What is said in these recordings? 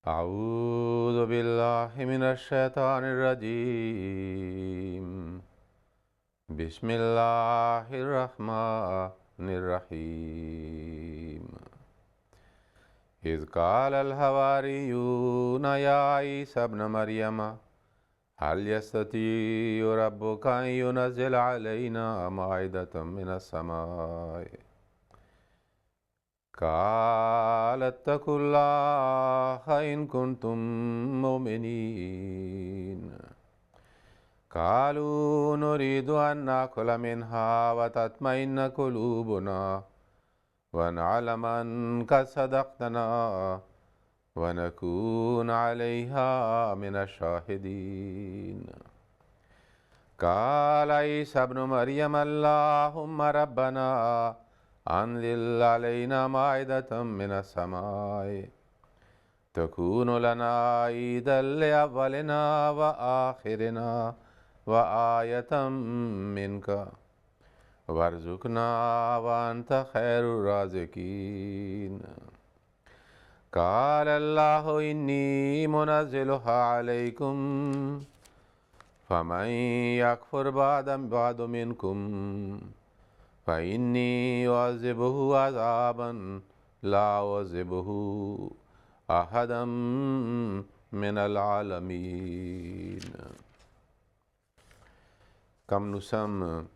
أعوذ بالله من الشيطان الرجيم بسم الله الرحمن الرحيم إذ قال الحواريون يا عيسى ابن مريم هل يستطيع ربك أن ينزل علينا مائدة من السماء قال اتقوا الله إن كنتم مؤمنين قالوا نريد أن نأكل منها وتطمئن قلوبنا ونعلم أن قد صدقتنا ونكون عليها من الشاهدين قال عيسى ابن مريم اللهم ربنا أنزل علينا مائدة من السماء تكون لنا عيدا لأولنا وآخرنا وآية منك وارزقنا وأنت خير الرازقين قال الله إني منزلها عليكم فمن يكفر بعد منكم فإني أعذبه عذابا لا أعذبه أحدا من العالمين. Comme nous sommes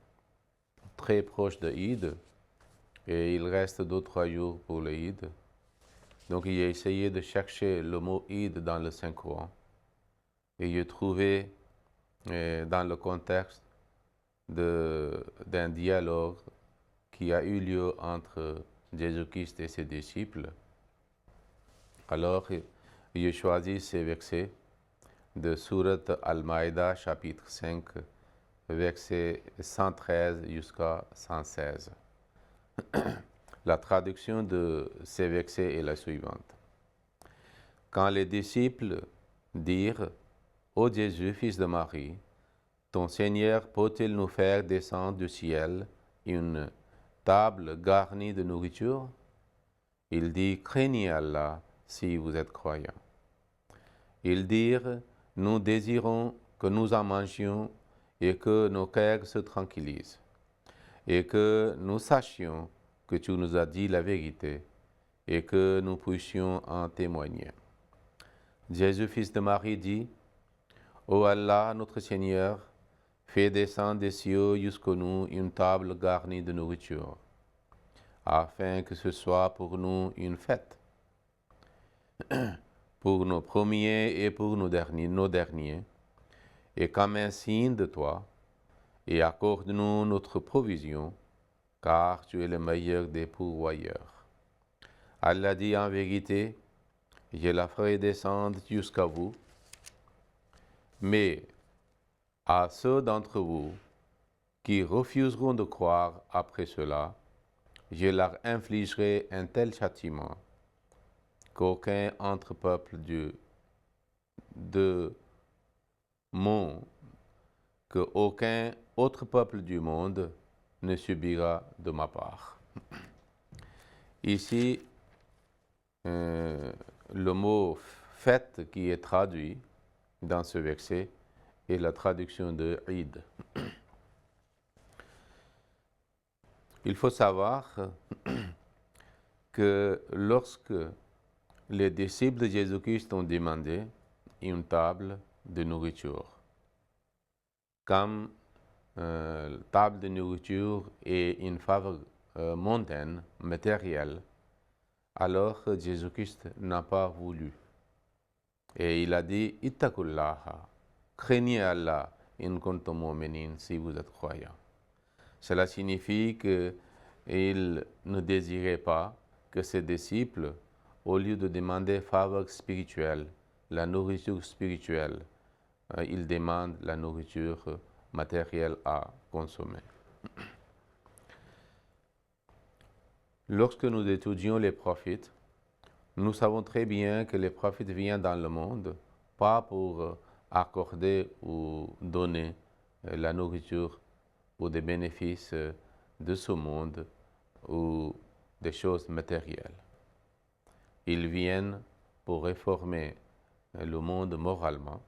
très proches de Eid, et il reste 2-3 jours pour le Eid, donc il a essayé de chercher le mot Eid dans le Saint-Coran, et il a trouvé dans le contexte d'un dialogue qui a eu lieu entre Jésus-Christ et ses disciples. Alors, il a choisi ces versets de Sourate Al-Maïda, chapitre 5, versets 113 jusqu'à 116. La traduction de ces versets est la suivante. Quand les disciples dirent « Ô Jésus, fils de Marie, ton Seigneur peut-il nous faire descendre du ciel une table garnie de nourriture ?» Il dit « Craignez Allah si vous êtes croyants. » Ils dirent « Nous désirons que nous en mangions et que nos cœurs se tranquillisent, et que nous sachions que tu nous as dit la vérité et que nous puissions en témoigner. » Jésus, fils de Marie, dit « Ô Allah, notre Seigneur, fais descendre des cieux jusqu'à nous une table garnie de nourriture, afin que ce soit pour nous une fête, pour nos premiers et pour nos derniers, et comme un signe de toi, et accorde-nous notre provision, car tu es le meilleur des pourvoyeurs. Allah dit en vérité, je la ferai descendre jusqu'à vous, mais à ceux d'entre vous qui refuseront de croire après cela, je leur infligerai un tel châtiment qu'aucun autre peuple du monde ne subira de ma part. Ici, le mot fête qui est traduit dans ce verset est la traduction de Eid. Il faut savoir que lorsque les disciples de Jésus-Christ ont demandé une table de nourriture, comme table de nourriture est une faveur mondaine, matérielle, alors Jésus-Christ n'a pas voulu. Et il a dit « Ittaqullaha » craignez Allah in kuntum mu'minin si vous êtes croyants. Cela signifie qu'il ne désirait pas que ses disciples, au lieu de demander faveur spirituelle, la nourriture spirituelle, ils demandent la nourriture matérielle à consommer. Lorsque nous étudions les prophètes, nous savons très bien que les prophètes viennent dans le monde, pas pour accorder ou donner la nourriture ou des bénéfices de ce monde ou des choses matérielles. Ils viennent pour réformer le monde moralement.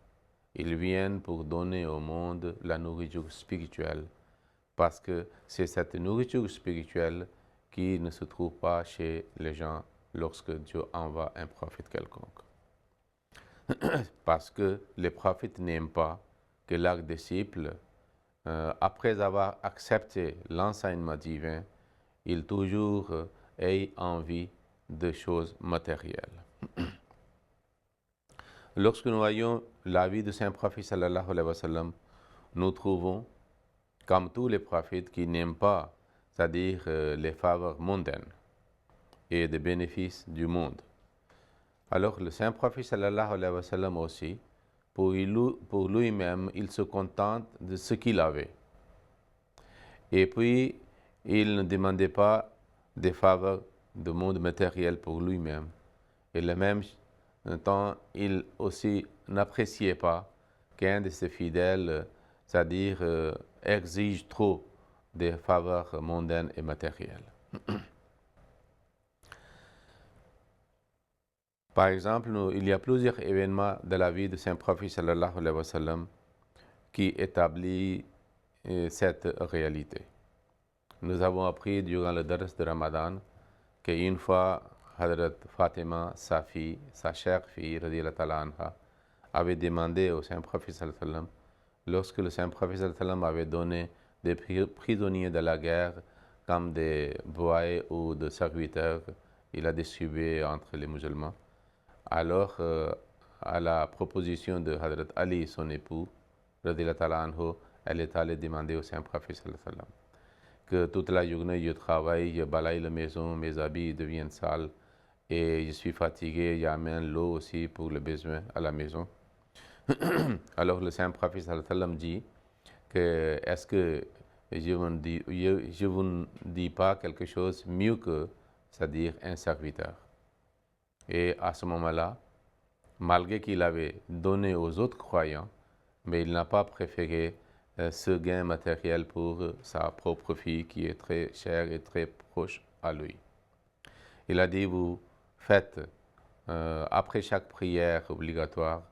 Ils viennent pour donner au monde la nourriture spirituelle, parce que c'est cette nourriture spirituelle qui ne se trouve pas chez les gens lorsque Dieu envoie un prophète quelconque. Parce que les prophètes n'aiment pas que leurs disciples, après avoir accepté l'enseignement divin, ils toujours aient envie de choses matérielles. Lorsque nous voyons la vie de Saint Prophète sallallahu alayhi wa sallam, nous trouvons, comme tous les prophètes, qui n'aiment pas, c'est-à-dire les faveurs mondaines et des bénéfices du monde. Alors le Saint Prophète sallallahu alayhi wa sallam aussi, pour lui-même, il se contente de ce qu'il avait. Et puis, il ne demandait pas des faveurs du monde matériel pour lui-même. Et le même temps, il aussi n'appréciait pas qu'un de ses fidèles, c'est-à-dire exige trop des faveurs mondaines et matérielles. Par exemple, il y a plusieurs événements de la vie de Saint Prophète sallallahu alayhi wa sallam qui établissent cette réalité. Nous avons appris durant le dars de Ramadan qu'une fois, Hadrat Fatima, sa fille, sa chère fille, radiyallahu ta'ala anha, avait demandé au Saint Prophète sallallahu alayhi wa sallam, lorsque le Saint Prophète sallallahu alayhi wa sallam avait donné des prisonniers de la guerre comme des boyers ou des serviteurs, il a distribué entre les musulmans. Alors, à la proposition de Hadrat Ali, son époux, radiyallahu ta'ala anhu, elle est allée demander au Saint Prophète sallallahu alayhi wa sallam que toute la journée je travaille, je balaye la maison, mes habits deviennent sales et je suis fatigué, j'amène l'eau aussi pour le besoin à la maison. Alors le Saint Prophète sallallahu alayhi wa sallam dit que est-ce que je vous ne dis pas quelque chose mieux que, c'est-à-dire un serviteur. Et à ce moment-là, malgré qu'il avait donné aux autres croyants, mais il n'a pas préféré ce gain matériel pour sa propre fille qui est très chère et très proche à lui. Il a dit, vous faites après chaque prière obligatoire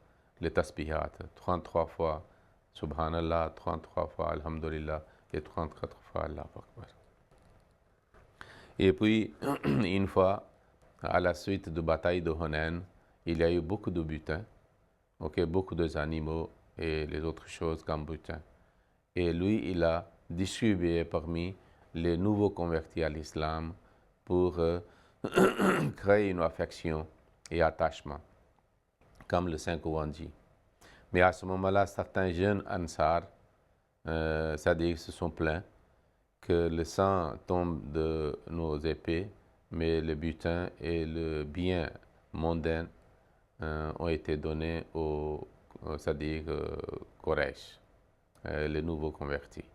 le tasbihat, 33 fois Subhanallah, 33 fois Alhamdulillah et 34 fois Allah Akbar. Et puis, une fois, à la suite de bataille de Hunayn, il y a eu beaucoup de butin, beaucoup d'animaux et les autres choses comme butin. Et lui, il a distribué parmi les nouveaux convertis à l'islam pour créer une affection et attachement, comme le Saint-Coran dit. Mais à ce moment-là, certains jeunes Ansar, c'est-à-dire se sont plaints que le sang tombe de nos épées, mais le butin et le bien mondain ont été donnés aux, c'est-à-dire Quraysh, les nouveaux convertis.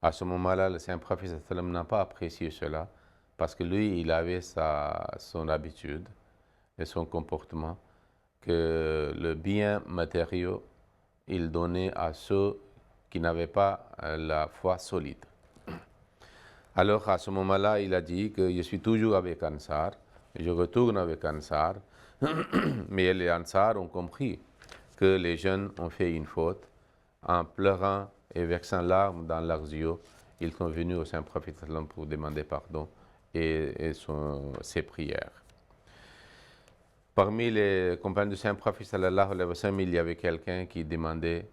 À ce moment-là, le Saint Prophète sallam n'a pas apprécié cela parce que lui, il avait son habitude et son comportement que le bien matériel, il donnait à ceux qui n'avaient pas la foi solide. Alors à ce moment-là, il a dit que je suis toujours avec Ansar, je retourne avec Ansar, mais les Ansar ont compris que les jeunes ont fait une faute. En pleurant et versant larmes dans leurs yeux, ils sont venus au Saint Prophète pour demander pardon et ses prières. Parmi les compagnons du Saint Prophète sallallahu alayhi wa sallam, il y avait quelqu'un qui demandait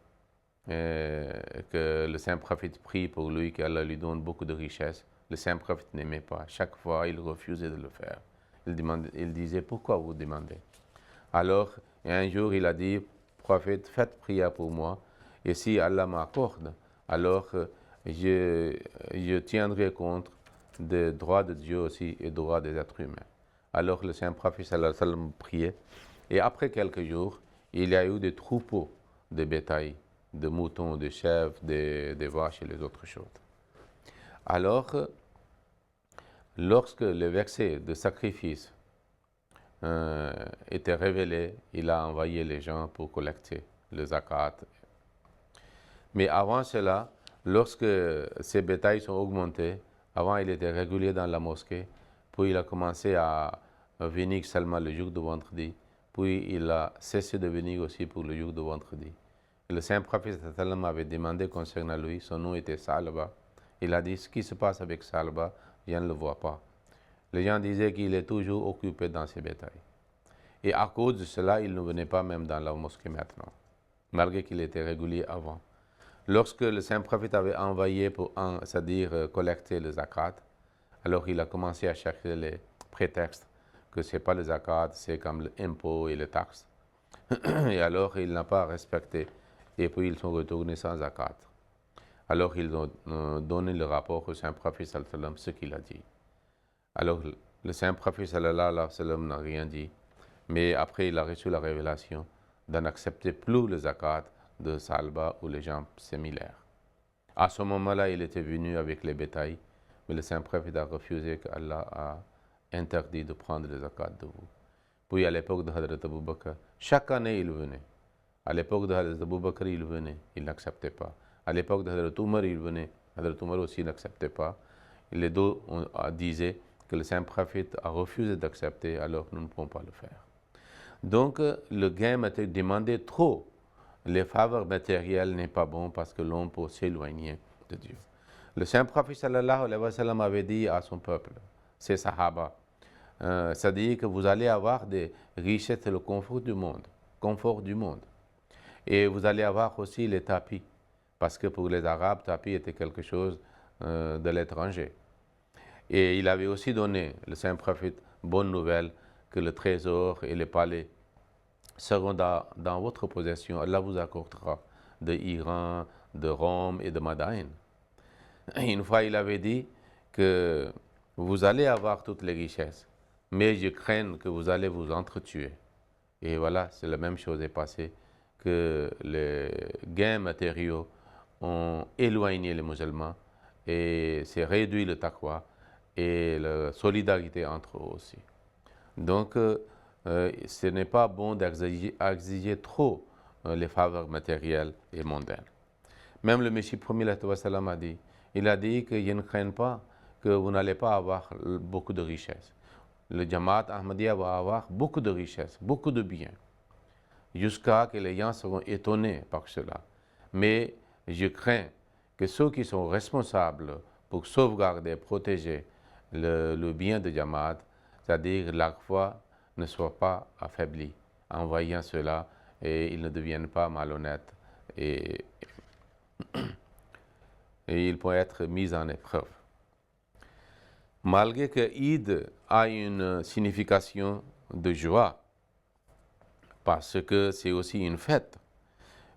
que le Saint Prophète prie pour lui, qu'Allah lui donne beaucoup de richesses. Le Saint Prophète n'aimait pas. Chaque fois, il refusait de le faire. Il disait, pourquoi vous demandez? Alors, un jour, il a dit, Prophète, faites prière pour moi. Et si Allah m'accorde, alors je tiendrai compte des droits de Dieu aussi et des droits des êtres humains. Alors le Saint Prophète sallallahu alayhi wa sallam priait. Et après quelques jours, il y a eu des troupeaux de bétail, de moutons, de chèvres, de vaches et les autres choses. Alors, lorsque le verset de sacrifice était révélé, il a envoyé les gens pour collecter le zakat. Mais avant cela, lorsque ces bétails sont augmentés, avant il était régulier dans la mosquée, puis il a commencé à venir seulement le jour de vendredi puis il a cessé de venir aussi pour le jour de vendredi. Et le saint prophète sallam avait demandé concernant lui, son nom était Salba. Il a dit, ce qui se passe avec Salba, je ne le vois pas. Les gens disaient qu'il est toujours occupé dans ses bétails. Et à cause de cela, il ne venait pas même dans la mosquée maintenant, malgré qu'il était régulier avant. Lorsque le saint prophète avait envoyé pour, c'est-à-dire collecter le zakat, alors il a commencé à chercher les prétextes que ce n'est pas le zakat, c'est comme l'impôt et les taxes. Et alors il n'a pas respecté. Et puis ils sont retournés sans zakat. Alors ils ont donné le rapport au saint prophète sallallahu alayhi wa sallam, ce qu'il a dit. Alors le saint prophète sallallahu alayhi wa sallam n'a rien dit. Mais après il a reçu la révélation d'en accepter plus le zakat de Salba ou les gens similaires. À ce moment-là, il était venu avec les bétails, mais le saint prophète a refusé qu'Allah a interdit de prendre le zakat de vous. Puis à l'époque de Hadrat Abu Bakr, chaque année il venait. À l'époque de Hadrat Abu Bakr, il venait, il n'acceptait pas. À l'époque de Hadrat Umar, il venait. Hadrat Umar aussi n'acceptait pas. Et les deux disaient que le saint prophète a refusé d'accepter, alors nous ne pouvons pas le faire. Donc le gain matériel, demander trop les faveurs matérielles n'est pas bon parce que l'homme peut s'éloigner de Dieu. Le saint prophète sallallahu alayhi wa sallam avait dit à son peuple, ses sahaba, c'est-à-dire que vous allez avoir des richesses et le confort du monde. Et vous allez avoir aussi les tapis, parce que pour les Arabes, tapis était quelque chose de l'étranger. Et il avait aussi donné, le saint prophète, bonne nouvelle, que le trésor et les palais seront dans votre possession. Allah vous accordera de Iran, de Rome et de Madain. Une fois, il avait dit que vous allez avoir toutes les richesses, mais je crains que vous allez vous entretuer. Et voilà, c'est la même chose est passée, que les gains matériaux ont éloigné les musulmans et c'est réduit le taqwa et la solidarité entre eux aussi. Donc, ce n'est pas bon d'exiger trop les faveurs matérielles et mondaines. Même le Messie premier a dit, il a dit que je ne crains pas que vous n'allez pas avoir beaucoup de richesses. Le Jamaat Ahmadiyya va avoir beaucoup de richesses, beaucoup de biens, jusqu'à ce que les gens seront étonnés par cela. Mais je crains que ceux qui sont responsables pour sauvegarder, protéger le bien de Jamaat, c'est-à-dire la foi, ne soient pas affaiblis en voyant cela et ils ne deviennent pas malhonnêtes et ils peuvent être mis en épreuve. Malgré que Eid a une signification de joie, parce que c'est aussi une fête,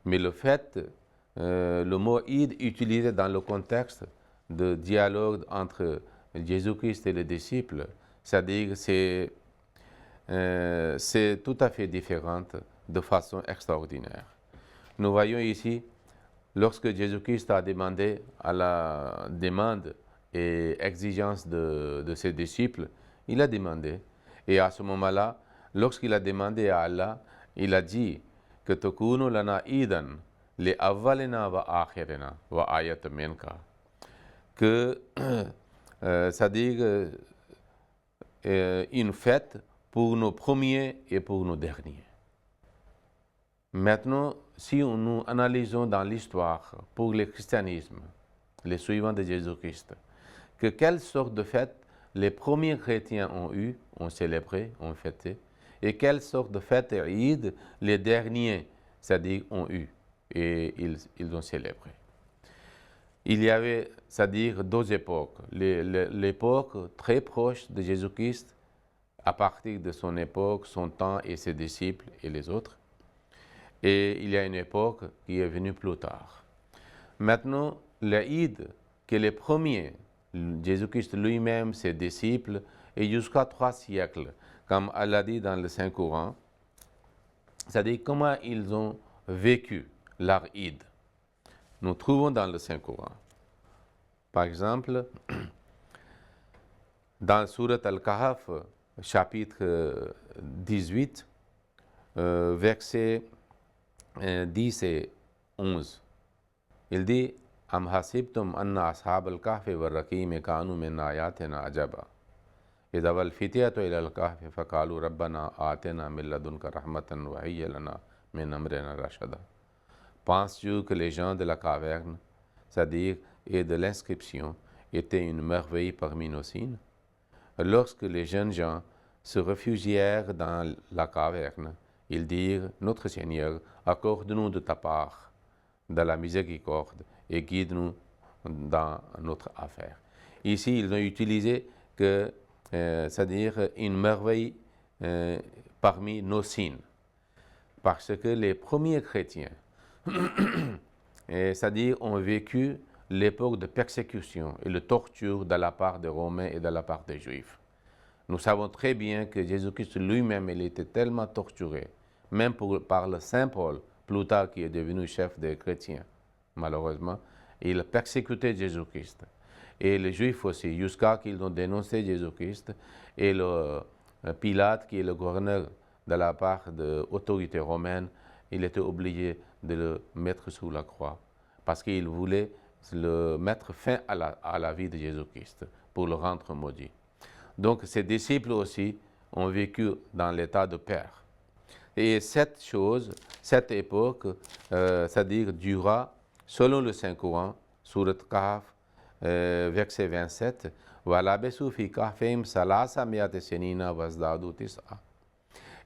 mais le mot Eid utilisé dans le contexte de dialogue entre Jésus-Christ et les disciples, c'est-à-dire c'est tout à fait différent de façon extraordinaire. Nous voyons ici, lorsque Jésus-Christ a demandé à la demande et exigence de ses disciples, il a demandé. Et à ce moment-là, lorsqu'il a demandé à Allah, il a dit que Takunu lana idan li awwalina wa akhirina wa ayat minka. Que, c'est-à-dire une fête pour nos premiers et pour nos derniers. Maintenant, si nous analysons dans l'histoire pour le christianisme, les suivants de Jésus-Christ, que quelle sorte de fête les premiers chrétiens ont célébré, ont fêté, et quelle sorte de fête Eid les derniers, c'est-à-dire ont eu, et ils ont célébré. Il y avait, c'est-à-dire deux époques. L'époque très proche de Jésus-Christ, à partir de son époque, son temps et ses disciples et les autres. Et il y a une époque qui est venue plus tard. Maintenant, l'Eid, que les premiers, Jésus-Christ lui-même, ses disciples, et jusqu'à 3 siècles, comme Allah dit dans le Saint-Coran, c'est-à-dire comment ils ont vécu leur Eid. Nous trouvons dans le Saint-Coran. Par exemple, dans Surat Al-Kahf, chapitre 18, versets 10 et 11, il dit Am hasibtum anna ashab al-kahfi wa rakim kanu min ayatina ajaba. إذا والفتية إلى الكهف فقالوا ربنا آتنا من لدنك رحمة وهيئ لنا من أمرنا رشدا. Penses-tu que les gens de la caverne, c'est-à-dire et de l'inscription, étaient une merveille parmi nos signes? Lorsque les jeunes gens se réfugièrent dans la caverne, ils dirent, Notre Seigneur, accorde-nous de ta part, de la miséricorde, et guide-nous dans notre affaire. Ici, ils ont utilisé que, c'est-à-dire une merveille parmi nos signes, parce que les premiers chrétiens, c'est-à-dire ont vécu l'époque de persécution et de torture de la part des Romains et de la part des Juifs. Nous savons très bien que Jésus-Christ lui-même, il était tellement torturé, même par le Saint Paul, plus tard qui est devenu chef des chrétiens, malheureusement, il persécutait Jésus-Christ. Et les Juifs aussi, jusqu'à qu'ils ont dénoncé Jésus-Christ, et le Pilate, qui est le gouverneur de la part de l'autorité romaine, il était obligé de le mettre sous la croix, parce qu'il voulait le mettre fin à la vie de Jésus-Christ, pour le rendre maudit. Donc ses disciples aussi ont vécu dans l'état de peur. Et cette époque, c'est-à-dire dura, selon le Saint-Coran, Surat Kahf, verset 27, وَلَبِثُوا فِي كَهْفِهِمْ ثَلَاثَ مِائَةَ سِنِينَ وَازْدَادُوا تِسْعًا.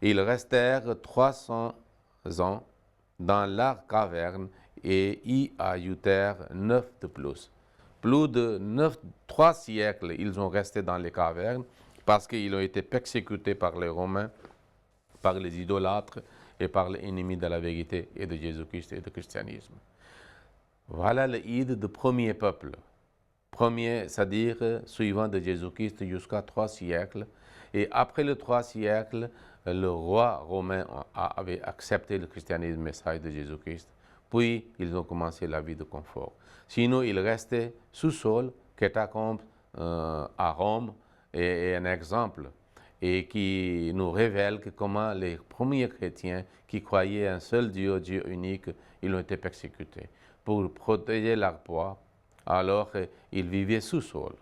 Ils restèrent 300 ans dans leur caverne et y ajoutèrent 9 de plus. Plus de 3 siècles, ils ont resté dans les cavernes parce qu'ils ont été persécutés par les Romains, par les idolâtres et par les ennemis de la vérité et de Jésus-Christ et du christianisme. Voilà le Eid du premier peuple. Premier, c'est-à-dire suivant de Jésus-Christ jusqu'à 3 siècles. Et après les 3 siècles, le roi romain avait accepté le christianisme, le message de Jésus-Christ. Puis, ils ont commencé la vie de confort. Sinon, ils restaient sous-sol, catacombes à Rome, et un exemple, et qui nous révèle que comment les premiers chrétiens qui croyaient un seul Dieu, Dieu unique, ils ont été persécutés. Pour protéger leur foi, alors ils vivaient sous-sol,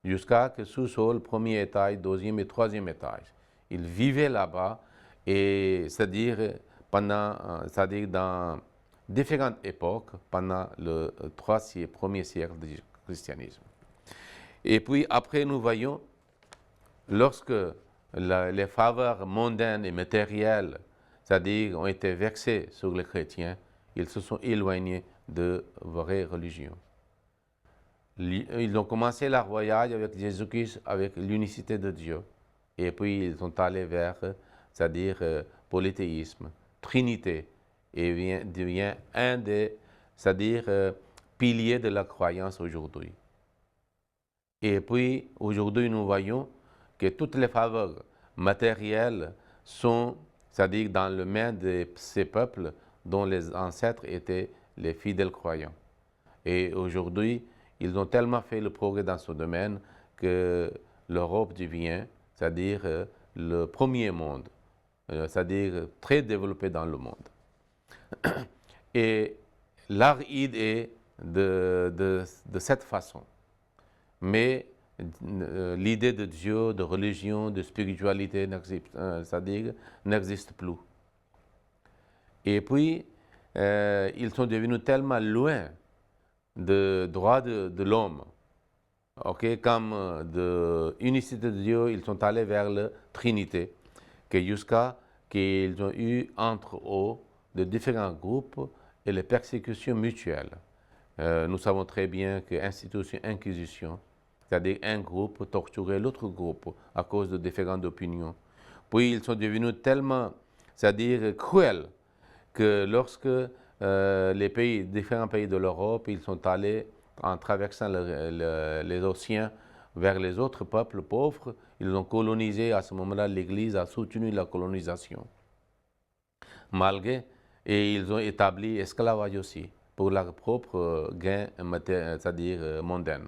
jusqu'à que sous-sol, premier étage, deuxième et troisième étage. Ils vivaient là-bas, et c'est-à-dire dans différentes époques, pendant le premier siècle du christianisme. Et puis après, nous voyons, lorsque les faveurs mondaines et matérielles, c'est-à-dire ont été versées sur les chrétiens, ils se sont éloignés de vraie religion. Ils ont commencé leur voyage avec Jésus-Christ, avec l'unicité de Dieu. Et puis ils sont allés vers, c'est-à-dire polythéisme, trinité, et devient un des, c'est-à-dire piliers de la croyance aujourd'hui. Et puis aujourd'hui nous voyons que toutes les faveurs matérielles sont, c'est-à-dire dans le main de ces peuples dont les ancêtres étaient les fidèles croyants. Et aujourd'hui, ils ont tellement fait le progrès dans ce domaine que l'Europe devient, c'est-à-dire le premier monde, c'est-à-dire très développé dans le monde. Et l'art Eid est de cette façon. Mais l'idée de Dieu, de religion, de spiritualité, c'est-à-dire n'existe plus. Et puis, ils sont devenus tellement loin de droits de l'homme, comme de unicité de Dieu, ils sont allés vers la Trinité, que jusqu'à qu'ils ont eu entre eux de différents groupes et les persécutions mutuelles. Nous savons très bien que l'institution Inquisition, c'est-à-dire un groupe torturait l'autre groupe à cause de différentes opinions. Puis ils sont devenus tellement, c'est-à-dire cruels, que lorsque différents pays de l'Europe, ils sont allés en traversant les océans vers les autres peuples pauvres, ils ont colonisé. À ce moment-là, l'Église a soutenu la colonisation. Et ils ont établi l'esclavage aussi, pour leur propre gain, c'est-à-dire mondain.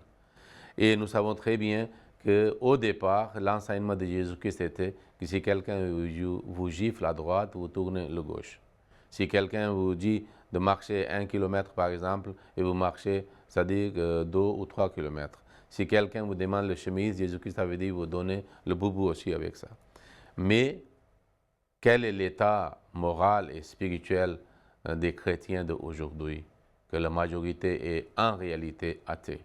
Et nous savons très bien qu'au départ, l'enseignement de Jésus-Christ était que si quelqu'un vous gifle à droite, vous tournez à gauche. Si quelqu'un vous dit de marcher 1 kilomètre par exemple, et vous marchez, c'est-à-dire 2 ou 3 kilomètres. Si quelqu'un vous demande le chemise, Jésus-Christ avait dit, vous donnez le boubou aussi avec ça. Mais quel est l'état moral et spirituel des chrétiens d'aujourd'hui? Que la majorité est en réalité athée,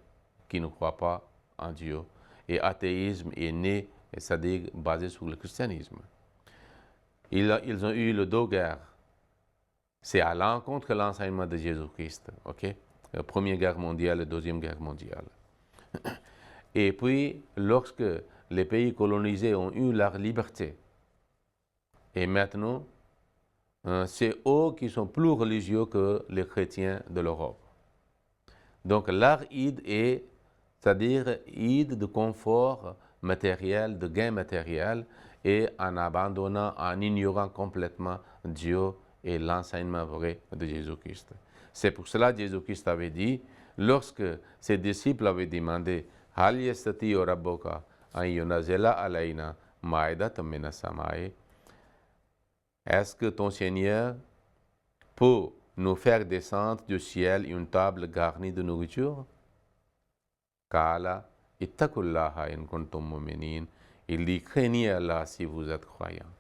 qui ne croit pas en Dieu. Et athéisme est né, c'est-à-dire basé sur le christianisme. Ils ont eu le dos guerre. C'est à l'encontre de l'enseignement de Jésus-Christ. OK? La Première Guerre mondiale, la Deuxième Guerre mondiale. Et puis, lorsque les pays colonisés ont eu leur liberté, et maintenant, c'est eux qui sont plus religieux que les chrétiens de l'Europe. Donc, leur idée est, c'est-à-dire idée de confort matériel, de gain matériel, et en abandonnant, en ignorant complètement Dieu et l'enseignement vrai de Jésus-Christ. C'est pour cela que Jésus-Christ avait dit, lorsque ses disciples avaient demandé, Hal yastati rabbuka an yunazila alayna ma'idatan min as-sama'i, est-ce que ton Seigneur peut nous faire descendre du ciel une table garnie de nourriture? Kala ittaqullaha in kuntum mu'minin. Il dit, craignez Allah si vous êtes croyants.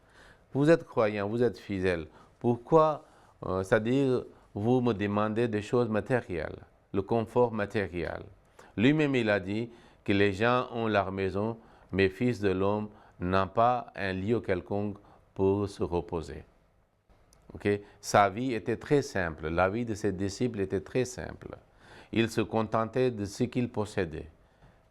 Vous êtes croyants, vous êtes fidèles. Pourquoi, c'est-à-dire, vous me demandez des choses matérielles, le confort matériel? Lui-même, il a dit que les gens ont leur maison, mais fils de l'homme n'ont pas un lieu quelconque pour se reposer. Okay? Sa vie était très simple, la vie de ses disciples était très simple. Il se contentait de ce qu'il possédait.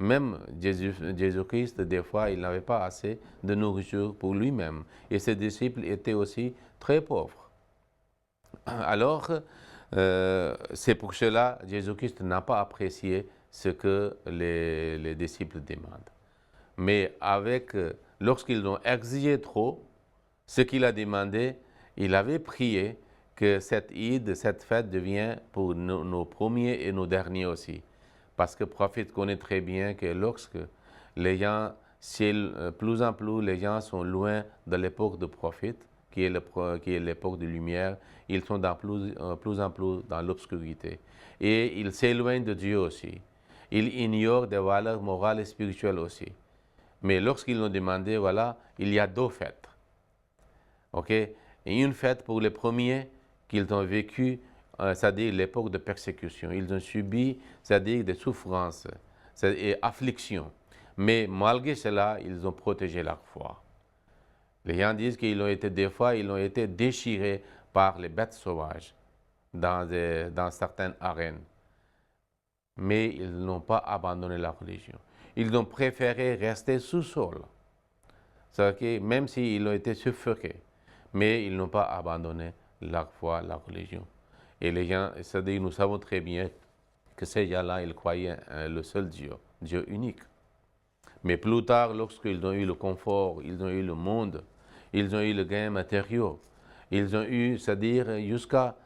Même Jésus-Christ, des fois, il n'avait pas assez de nourriture pour lui-même. Et ses disciples étaient aussi très pauvres. Alors, c'est pour cela que Jésus-Christ n'a pas apprécié ce que les disciples demandent. Mais lorsqu'ils ont exigé trop, ce qu'il a demandé, il avait prié que cette Eid, cette fête devienne pour nos premiers et nos derniers aussi. Parce que le prophète connaît très bien que lorsque les gens, plus en plus les gens sont loin de l'époque du prophète, qui est l'époque de lumière, ils sont plus en plus dans l'obscurité. Et ils s'éloignent de Dieu aussi. Ils ignorent des valeurs morales et spirituelles aussi. Mais lorsqu'ils ont demandé, voilà, il y a deux fêtes. OK? Et une fête pour les premiers qu'ils ont vécu, c'est-à-dire l'époque de persécution. Ils ont subi, c'est-à-dire des souffrances et afflictions. Mais malgré cela, ils ont protégé leur foi. Les gens disent des fois, ils ont été déchirés par les bêtes sauvages dans certaines arènes. Mais ils n'ont pas abandonné la religion. Ils ont préféré rester sous-sol. C'est-à-dire que même s'ils ont été suffoqués, mais ils n'ont pas abandonné leur foi, leur religion. Et les gens, c'est-à-dire nous savons très bien que ces gens-là, ils croyaient le seul Dieu, Dieu unique. Mais plus tard, lorsqu'ils ont eu le confort, ils ont eu le monde, ils ont eu le gain matériel, ils ont eu, c'est-à-dire jusqu'à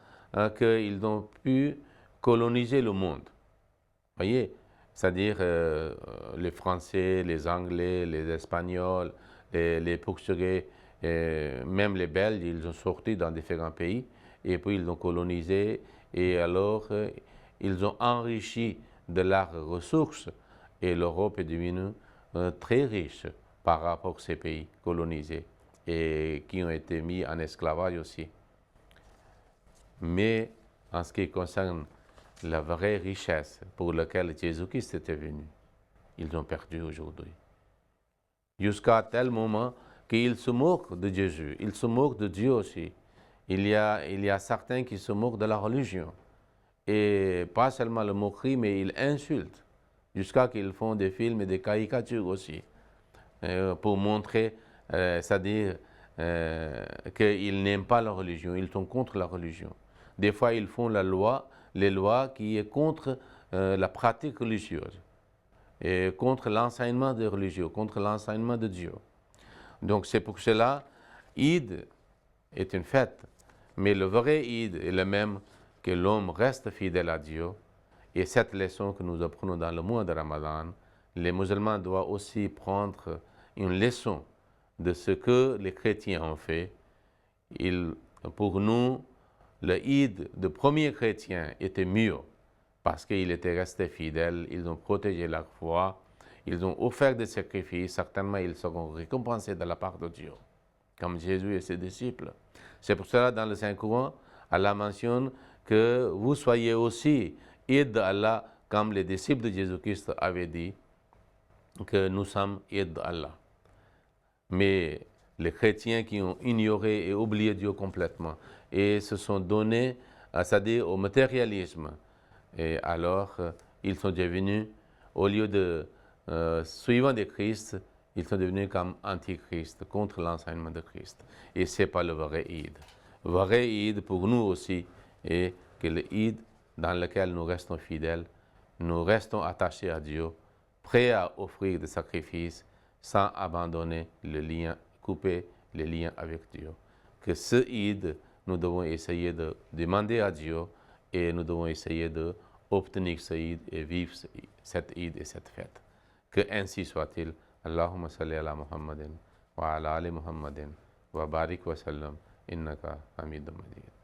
qu'ils ont pu coloniser le monde. Vous voyez, c'est-à-dire les Français, les Anglais, les Espagnols, les Portugais, même les Belges, ils ont sorti dans différents pays et puis ils ont colonisé et alors ils ont enrichi de leurs ressources et l'Europe est devenue très riche par rapport à ces pays colonisés et qui ont été mis en esclavage aussi. Mais en ce qui concerne la vraie richesse pour laquelle Jésus-Christ était venu, ils ont perdu aujourd'hui. Jusqu'à tel moment qu'ils se moquent de Jésus, ils se moquent de Dieu aussi. Il y a certains qui se moquent de la religion. Et pas seulement le moquerie, mais ils insultent. Jusqu'à qu'ils font des films et des caricatures aussi. Pour montrer, c'est-à-dire qu'ils n'aiment pas la religion, ils sont contre la religion. Des fois, ils font les lois qui est contre la pratique religieuse, et contre l'enseignement des religieux, contre l'enseignement de Dieu. Donc c'est pour cela, Eid est une fête, mais le vrai Eid est le même, que l'homme reste fidèle à Dieu. Et cette leçon que nous apprenons dans le mois de Ramadan, les musulmans doivent aussi prendre une leçon de ce que les chrétiens ont fait. Pour nous, le Eid de premiers chrétiens était mieux, parce qu'ils étaient restés fidèles, ils ont protégé leur foi, ils ont offert des sacrifices, certainement ils seront récompensés de la part de Dieu, comme Jésus et ses disciples. C'est pour cela, dans le Saint-Coran, Allah mentionne que vous soyez aussi Eid d'Allah, comme les disciples de Jésus-Christ avaient dit que nous sommes Eid d'Allah. Mais les chrétiens qui ont ignoré et oublié Dieu complètement et se sont donnés, c'est-à-dire au matérialisme, et alors ils sont devenus, au lieu de suivant de Christ, ils sont devenus comme antichrist, contre l'enseignement de Christ. Et ce n'est pas le vrai Eid. Le vrai Eid pour nous aussi est que le Eid dans lequel nous restons fidèles, nous restons attachés à Dieu, prêts à offrir des sacrifices sans abandonner le lien, couper les liens avec Dieu. Que ce Eid, nous devons essayer de demander à Dieu et nous devons essayer d'obtenir ce Eid et vivre cette Eid et cette fête. Que ainsi soit-il. Allahumma salli ala Muhammadin wa ala ali Muhammadin wa barik wa sallam innaka hamidun majid.